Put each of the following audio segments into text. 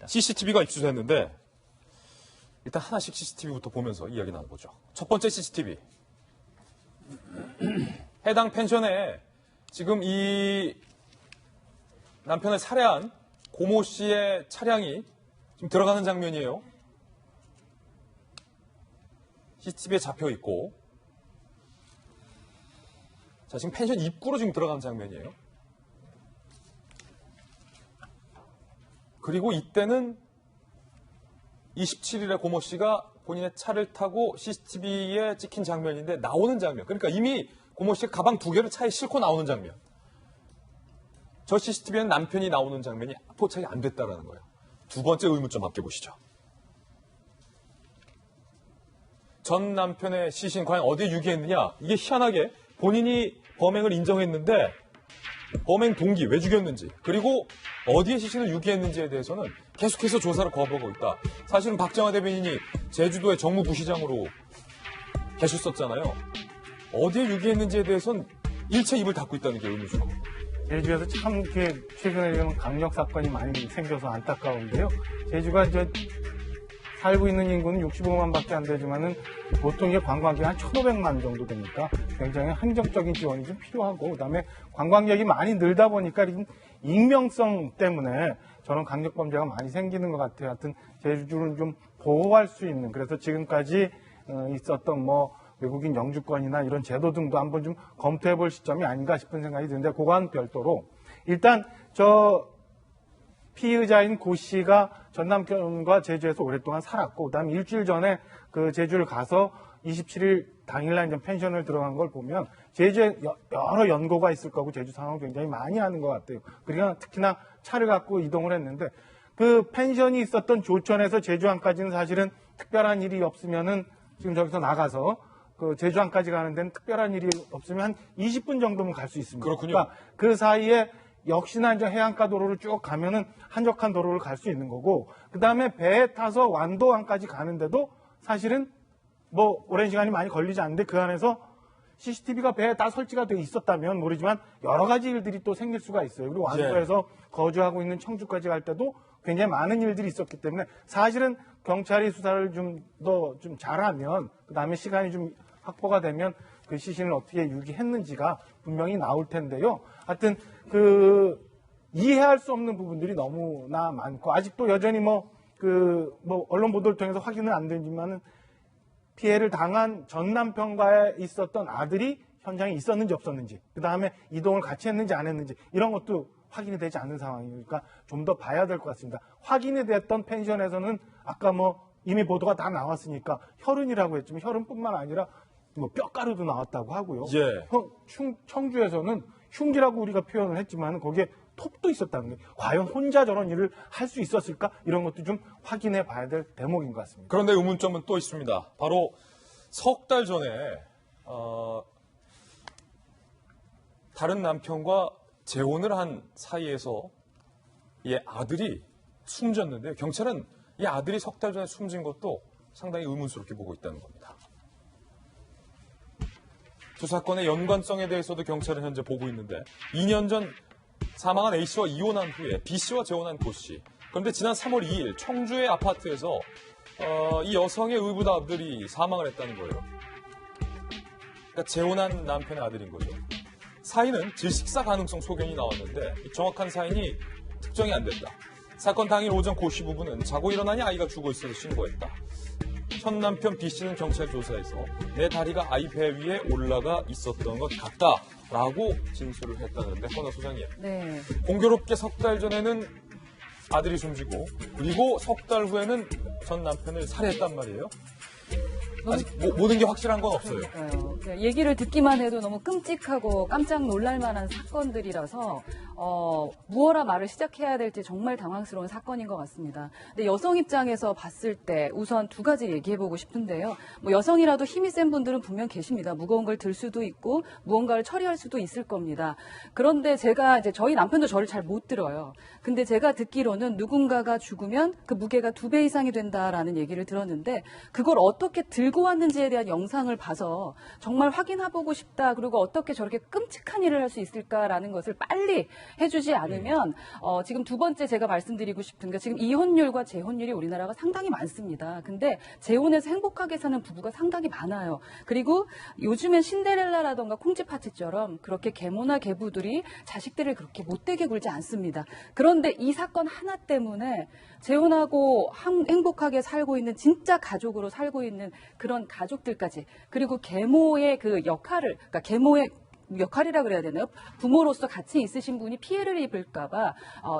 CCTV가 입수됐는데 일단 하나씩 CCTV부터 보면서 이야기 나눠보죠. 첫 번째 CCTV. 해당 펜션에 지금 이 남편을 살해한 고모 씨의 차량이 지금 들어가는 장면이에요. CCTV에 잡혀 있고, 자, 지금 펜션 입구로 지금 들어가는 장면이에요. 그리고 이때는 27일에 고모 씨가 본인의 차를 타고 CCTV에 찍힌 장면인데 나오는 장면. 그러니까 이미 고모 씨가 가방 2개를 차에 싣고 나오는 장면. 저 CCTV에는 남편이 나오는 장면이 포착이 안 됐다는 거예요. 두 번째 의문점 함께 보시죠. 전 남편의 시신 과연 어디에 유기했느냐? 이게 희한하게 본인이 범행을 인정했는데 범행 동기, 왜 죽였는지, 그리고 어디에 시신을 유기했는지에 대해서는 계속해서 조사를 거부하고 있다. 사실은 박정화 대변인이 제주도의 정무부시장으로 계셨었잖아요. 어디에 유기했는지에 대해서는 일체 입을 닫고 있다는 게 의문이죠. 제주에서 참 이렇게 최근에 이런 강력 사건이 많이 생겨서 안타까운데요. 제주가 이제 살고 있는 인구는 65만밖에 안 되지만은 보통 이게 관광객 한 1,500만 정도 되니까 굉장히 행정적인 지원이 좀 필요하고, 그다음에 관광객이 많이 늘다 보니까 익명성 때문에 저런 강력범죄가 많이 생기는 것 같아요. 하여튼 제주를 좀 보호할 수 있는, 그래서 지금까지 있었던 외국인 영주권이나 이런 제도 등도 한번 좀 검토해 볼 시점이 아닌가 싶은 생각이 드는데, 그거와는 별도로 일단 피의자인 고 씨가 전 남편과 제주에서 오랫동안 살았고, 그다음에 일주일 전에 그 제주를 가서 27일 당일날 이제 펜션을 들어간 걸 보면 제주에 여러 연고가 있을 거고 제주 상황을 굉장히 많이 아는 것 같아요. 그러니까 특히나 차를 갖고 이동을 했는데, 그 펜션이 있었던 조천에서 제주항까지는 사실은 특별한 일이 없으면은 지금 저기서 나가서 그 제주항까지 가는 데는 특별한 일이 없으면 한 20분 정도면 갈 수 있습니다. 그렇군요. 그러니까 그 사이에 역시나 이제 해안가 도로를 쭉 가면은 한적한 도로를 갈 수 있는 거고, 그 다음에 배에 타서 완도항까지 가는데도 사실은 오랜 시간이 많이 걸리지 않는데, 그 안에서 CCTV가 배에 다 설치가 되어 있었다면 모르지만 여러 가지 일들이 또 생길 수가 있어요. 그리고 완도에서 거주하고 있는 청주까지 갈 때도 굉장히 많은 일들이 있었기 때문에 사실은 경찰이 수사를 좀 더 좀 잘하면, 그 다음에 시간이 좀 확보가 되면 그 시신을 어떻게 유기했는지가 분명히 나올 텐데요. 하여튼 이해할 수 없는 부분들이 너무나 많고, 아직도 여전히 언론 보도를 통해서 확인은 안 되지만은 피해를 당한 전 남편과에 있었던 아들이 현장에 있었는지 없었는지, 그 다음에 이동을 같이 했는지 안 했는지, 이런 것도 확인이 되지 않는 상황이니까 좀 더 봐야 될 것 같습니다. 확인이 됐던 펜션에서는 아까 이미 보도가 다 나왔으니까 혈흔이라고 했지만 혈흔뿐만 아니라 뼈가루도 나왔다고 하고요. 예. 청주에서는 흉기라고 우리가 표현을 했지만 거기에 톱도 있었다는 게, 과연 혼자 저런 일을 할 수 있었을까? 이런 것도 좀 확인해 봐야 될 대목인 것 같습니다. 그런데 의문점은 또 있습니다. 바로 석 달 전에 다른 남편과 재혼을 한 사이에서 이 아들이 숨졌는데요. 경찰은 이 아들이 석 달 전에 숨진 것도 상당히 의문스럽게 보고 있다는 겁니다. 두 사건의 연관성에 대해서도 경찰은 현재 보고 있는데, 2년 전 사망한 A씨와 이혼한 후에 B씨와 재혼한 고씨. 그런데 지난 3월 2일 청주의 아파트에서 이 여성의 의붓 아들이 사망을 했다는 거예요. 그러니까 재혼한 남편의 아들인 거죠. 사인은 질식사 가능성 소견이 나왔는데 정확한 사인이 특정이 안 됐다. 사건 당일 오전 고씨 부부는 자고 일어나니 아이가 죽어 있어서 신고했다. 현 남편 B씨는 경찰 조사에서 내 다리가 아이 배 위에 올라가 있었던 것 같다라고 진술을 했다는데, 허나 소장님. 네. 공교롭게 석 달 전에는 아들이 숨지고, 그리고 석 달 후에는 전 남편을 살해했단 말이에요. 아직 모든 게 확실한 건 없어요. 그러니까요. 얘기를 듣기만 해도 너무 끔찍하고 깜짝 놀랄 만한 사건들이라서 무엇라 말을 시작해야 될지 정말 당황스러운 사건인 것 같습니다. 근데 여성 입장에서 봤을 때 우선 두 가지 얘기해보고 싶은데요. 여성이라도 힘이 센 분들은 분명 계십니다. 무거운 걸 들 수도 있고 무언가를 처리할 수도 있을 겁니다. 그런데 제가 저희 남편도 저를 잘 못 들어요. 근데 제가 듣기로는 누군가가 죽으면 그 무게가 2배 이상이 된다라는 얘기를 들었는데, 그걸 어떻게 들고 왔는지에 대한 영상을 봐서 정말 확인해보고 싶다. 그리고 어떻게 저렇게 끔찍한 일을 할 수 있을까라는 것을 빨리 해주지 않으면 지금 두 번째 제가 말씀드리고 싶은 게 지금 이혼율과 재혼율이 우리나라가 상당히 많습니다. 근데 재혼해서 행복하게 사는 부부가 상당히 많아요. 그리고 요즘엔 신데렐라라던가 콩쥐파티처럼 그렇게 계모나 계부들이 자식들을 그렇게 못되게 굴지 않습니다. 그런데 이 사건 하나 때문에 재혼하고 행복하게 살고 있는 진짜 가족으로 살고 있는 그런 가족들까지 그리고 계모의 그 역할을 그러니까 계모의 역할이라 그래야 되나요? 부모로서 같이 있으신 분이 피해를 입을까봐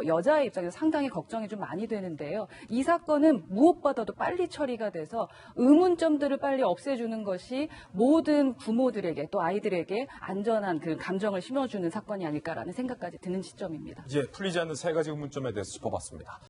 여자의 입장에서 상당히 걱정이 좀 많이 되는데요. 이 사건은 무엇보다도 빨리 처리가 돼서 의문점들을 빨리 없애주는 것이 모든 부모들에게 또 아이들에게 안전한 그 감정을 심어주는 사건이 아닐까라는 생각까지 드는 시점입니다. 이제 풀리지 않는 세 가지 의문점에 대해서 짚어봤습니다.